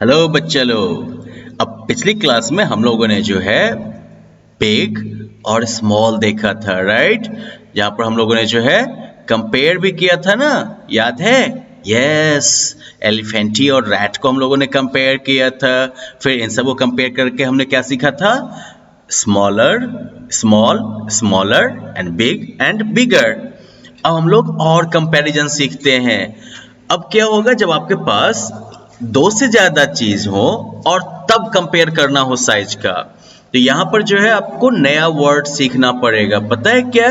Hello बच्चे लोग। अब पिछली क्लास में हम लोगों ने जो है बिग और स्मॉल देखा था, राइट। यहाँ पर हम लोगों ने जो है कंपेयर भी किया था ना, याद है? यस, एलिफेंटी और रैट को हम लोगों ने कंपेयर किया था। फिर इन सबको कंपेयर करके हमने क्या सीखा था? Smaller, small, smaller and bigger. अब हम लोग और कंपैरिजन सीखते हैं। अब क्या होगा जब आपके पास दो से ज्यादा चीज हो और तब कंपेयर करना हो साइज का, तो यहां पर जो है आपको नया वर्ड सीखना पड़ेगा। पता है क्या?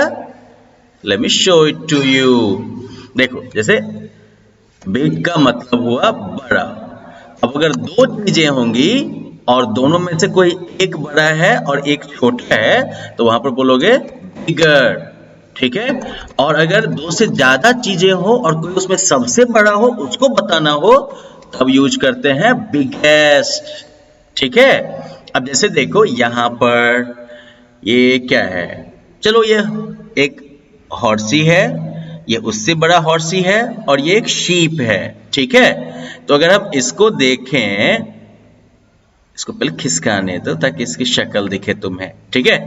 Let me show it to you. देखो, जैसे बिग का मतलब हुआ बड़ा। अब अगर दो चीजें होंगी और दोनों में से कोई एक बड़ा है और एक छोटा है, तो वहां पर बोलोगे बिगर, ठीक है। और अगर दो से ज्यादा चीजें हो और कोई उसमें सबसे बड़ा हो, उसको बताना हो, तब यूज करते हैं बिगेस्ट, ठीक है। अब जैसे देखो यहां पर ये क्या है? चलो, ये एक हॉर्सी है, ये उससे बड़ा हॉर्सी है और ये एक शीप है, ठीक है। तो अगर हम इसको देखें, इसको पहले खिसकाने दो ताकि इसकी शक्ल दिखे तुम्हें, ठीक है।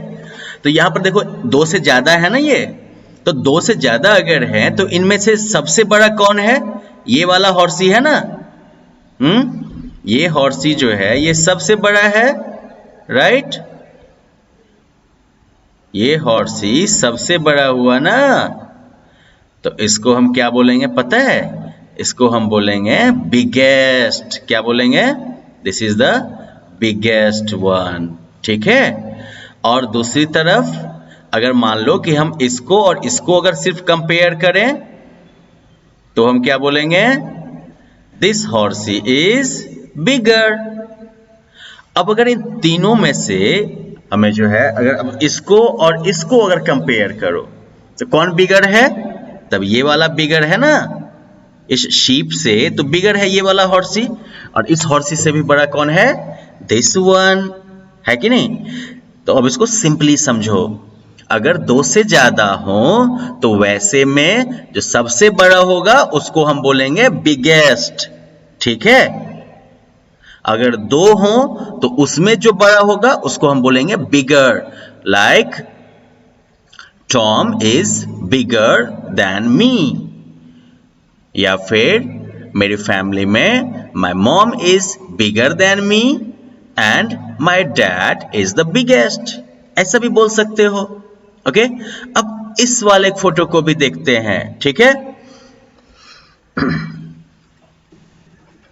तो यहां पर देखो दो से ज्यादा है ना ये, तो दो से ज्यादा अगर है तो इनमें से सबसे बड़ा कौन है? ये वाला हॉर्सी है ना। ये हॉर्सी जो है ये सबसे बड़ा है, राइट। ये हॉर्सी सबसे बड़ा हुआ ना, तो इसको हम क्या बोलेंगे पता है? इसको हम बोलेंगे बिगेस्ट। क्या बोलेंगे? This is the biggest one, ठीक है। और दूसरी तरफ अगर मान लो कि हम इसको और इसको अगर सिर्फ कंपेयर करें, तो हम क्या बोलेंगे? This horsey is bigger. अब अगर इन तीनों में से हमें जो है, अगर अब इसको और इसको अगर कंपेयर करो, तो कौन बिगर है? तब ये वाला बिगर है ना, इस शीप से तो बिगर है ये वाला हॉर्सी। और इस हॉर्सी से भी बड़ा कौन है? दिस वन, है कि नहीं? तो अब इसको सिंपली समझो। अगर दो से ज्यादा हो तो वैसे में जो सबसे बड़ा होगा उसको हम बोलेंगे बिगेस्ट, ठीक है। अगर दो हो तो उसमें जो बड़ा होगा उसको हम बोलेंगे bigger. Like Tom is bigger than me. या फिर मेरी फैमिली में my mom is bigger than me and my dad is the biggest. ऐसा भी बोल सकते हो, ओके। अब इस वाले फोटो को भी देखते हैं, ठीक है।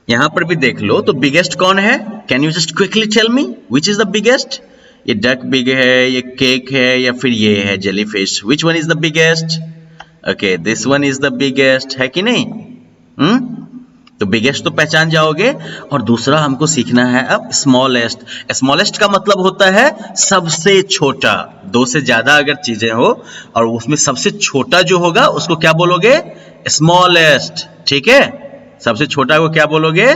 यहां पर भी देख लो, तो बिगेस्ट कौन है? Can you just quickly tell me which is the biggest? ये डक बिग है, ये केक है, या फिर ये है jellyfish? Which one is the biggest? Okay, this one is the biggest, है कि नहीं? तो बिगेस्ट तो पहचान जाओगे। और दूसरा हमको सीखना है अब स्मॉलेस्ट। स्मॉलेस्ट का मतलब होता है सबसे छोटा। दो से ज्यादा अगर चीजें हो और उसमें सबसे छोटा जो होगा उसको क्या बोलोगे? स्मॉलेस्ट, ठीक है। सबसे छोटा को क्या बोलोगे?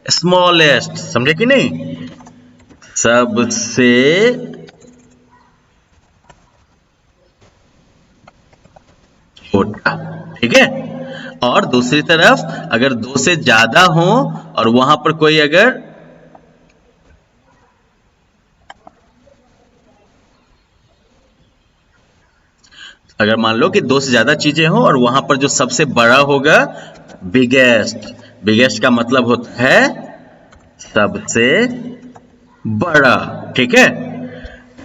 स्मॉलेस्ट, समझे कि नहीं? सबसे छोटा, ठीक है। और दूसरी तरफ अगर दो से ज्यादा हो और वहां पर कोई अगर मान लो कि दो से ज्यादा चीजें हो और वहां पर जो सबसे बड़ा होगा, बिगेस्ट। बिगेस्ट का मतलब होता है सबसे बड़ा, ठीक है।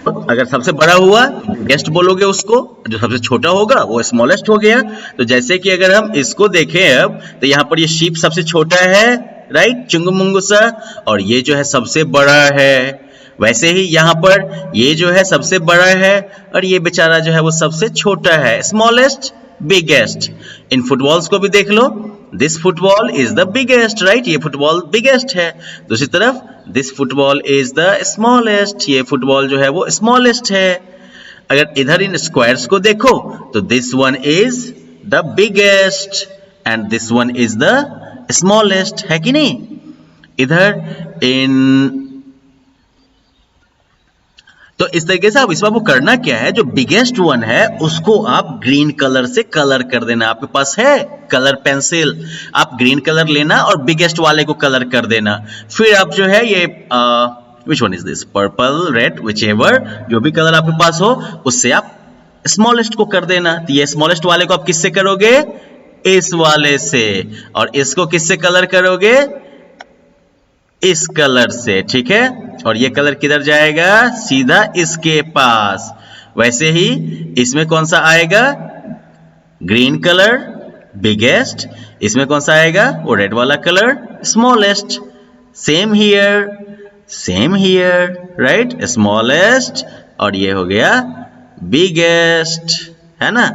अगर सबसे बड़ा हुआ तो बिगेस्ट बोलोगे उसको, जो सबसे छोटा होगा वो स्मॉलेस्ट हो गया। तो जैसे कि अगर हम इसको देखें अब, तो यहाँ पर ये शीप सबसे छोटा है, राइट, चुंगू मुंगू सा, और ये जो है सबसे बड़ा है। वैसे ही यहाँ पर ये जो है सबसे बड़ा है और ये बेचारा जो है वो सबसे छोटा है, स्मॉलेस्ट, बिगेस्ट। इन फुटबॉल्स को भी देख लो, this football is the biggest, right, ये फुटबॉल बिगेस्ट है। दूसरी तरफ this football is the smallest, ये फुटबॉल जो है वो स्मॉलेस्ट है। अगर इधर इन स्क्वायर्स को देखो तो this one is the biggest and this one is the smallest, है कि नहीं? इधर इन तो इस तरीके से आप इसमें आपको करना क्या है, जो बिगेस्ट वन है उसको आप ग्रीन कलर से कलर कर देना। आपके पास है कलर पेंसिल, आप ग्रीन कलर लेना और बिगेस्ट वाले को कलर कर देना। फिर आप जो है ये विच one is this, purple, red, which ever, जो भी कलर आपके पास हो उससे आप स्मॉलेस्ट को कर देना। तो ये स्मॉलेस्ट वाले को आप किससे करोगे, इस वाले से, और इसको किससे कलर करोगे, इस कलर से, ठीक है। और ये कलर किधर जाएगा, सीधा इसके पास। वैसे ही इसमें कौन सा आएगा, ग्रीन कलर बिगेस्ट, इसमें कौन सा आएगा, वो रेड वाला colour smallest. Same here, right, smallest, और ये हो गया बिगेस्ट, है ना,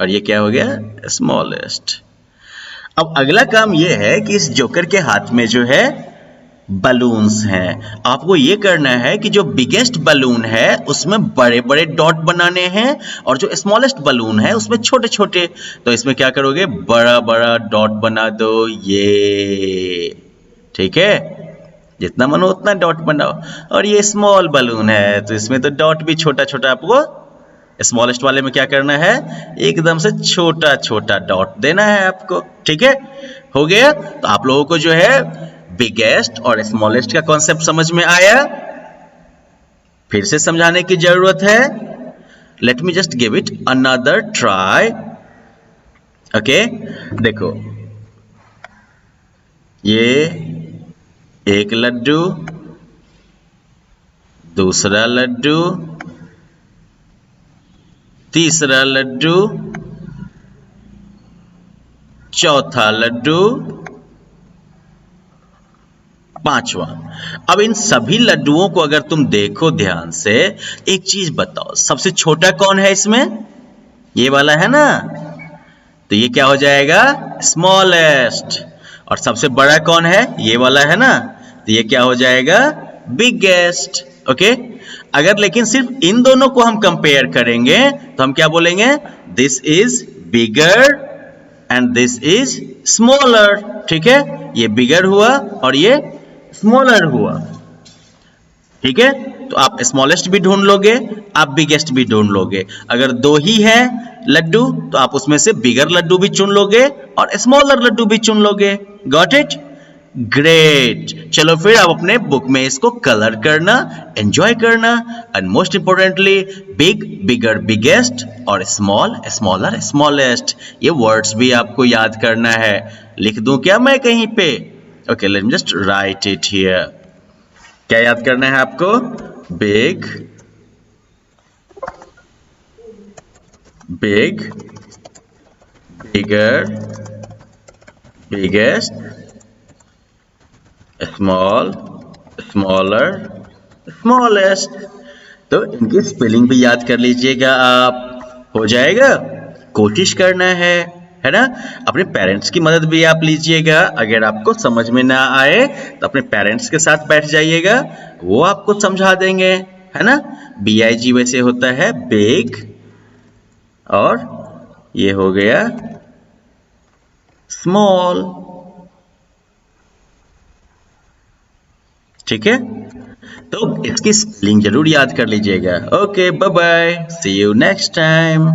और ये क्या हो गया, स्मॉलेस्ट। अब अगला काम ये है कि इस जोकर के हाथ में जो है बलून्स हैं। आपको ये करना है कि जो बिगेस्ट बलून है उसमें बड़े बड़े डॉट बनाने हैं और जो स्मॉलेस्ट बलून है उसमें छोटे छोटे। तो इसमें क्या करोगे, बड़ा बड़ा डॉट बना दो, ये, ठीक है, जितना मन हो उतना डॉट बनाओ। और ये स्मॉल बलून है तो इसमें तो डॉट भी छोटा छोटा, आपको स्मॉलेस्ट वाले में क्या करना है, एकदम से छोटा छोटा डॉट देना है आपको, ठीक है। हो गया। तो आप लोगों को जो है बिगेस्ट और स्मॉलेस्ट का कॉन्सेप्ट समझ में आया, फिर से समझाने की जरूरत है। Let me just give it another try. Okay, देखो, ये एक लड्डू, दूसरा लड्डू, तीसरा लड्डू, चौथा लड्डू, पांचवा। अब इन सभी लड्डुओं को अगर तुम देखो ध्यान से, एक चीज बताओ, सबसे छोटा कौन है इसमें, ये वाला है ना, तो ये क्या हो जाएगा, स्मॉलेस्ट। और सबसे बड़ा कौन है, ये वाला है ना, तो ये क्या हो जाएगा, बिगेस्ट। ओके, अगर लेकिन सिर्फ इन दोनों को हम कंपेयर करेंगे तो हम क्या बोलेंगे, this is bigger and this is smaller, ठीक है। ये बिगर हुआ और ये स्मॉलर हुआ, ठीक है। तो आप स्मॉलेस्ट भी ढूंढ लोगे, आप बिगेस्ट भी ढूंढ लोगे। अगर दो ही है लड्डू तो आप उसमें से बिगर लड्डू भी चुन लोगे और स्मॉलर लड्डू भी चुन लोगे। Got it, great. चलो फिर आप अपने बुक में इसको कलर करना, एंजॉय करना, and most importantly big, bigger, biggest और स्मॉल, स्मॉलर, स्मॉलेस्ट, ये वर्ड्स भी आपको याद करना है। लिख दूं क्या मैं कहीं पे, okay, let me just right it here. क्या याद करना है आपको, बिग, बिग, बिगर, बिगेस्ट, स्मॉल, स्मॉलर, स्मॉलेस्ट। तो इनकी स्पेलिंग भी याद कर लीजिएगा आप, हो जाएगा। कोशिश करना है ना। अपने पेरेंट्स की मदद भी आप लीजिएगा, अगर आपको समझ में ना आए तो अपने पेरेंट्स के साथ बैठ जाइएगा, वो आपको समझा देंगे, है ना। BIG वैसे होता है बिग, और ये हो गया स्मॉल, ठीक है। तो इसकी स्पेलिंग जरूर याद कर लीजिएगा। Okay, bye bye, see you next time.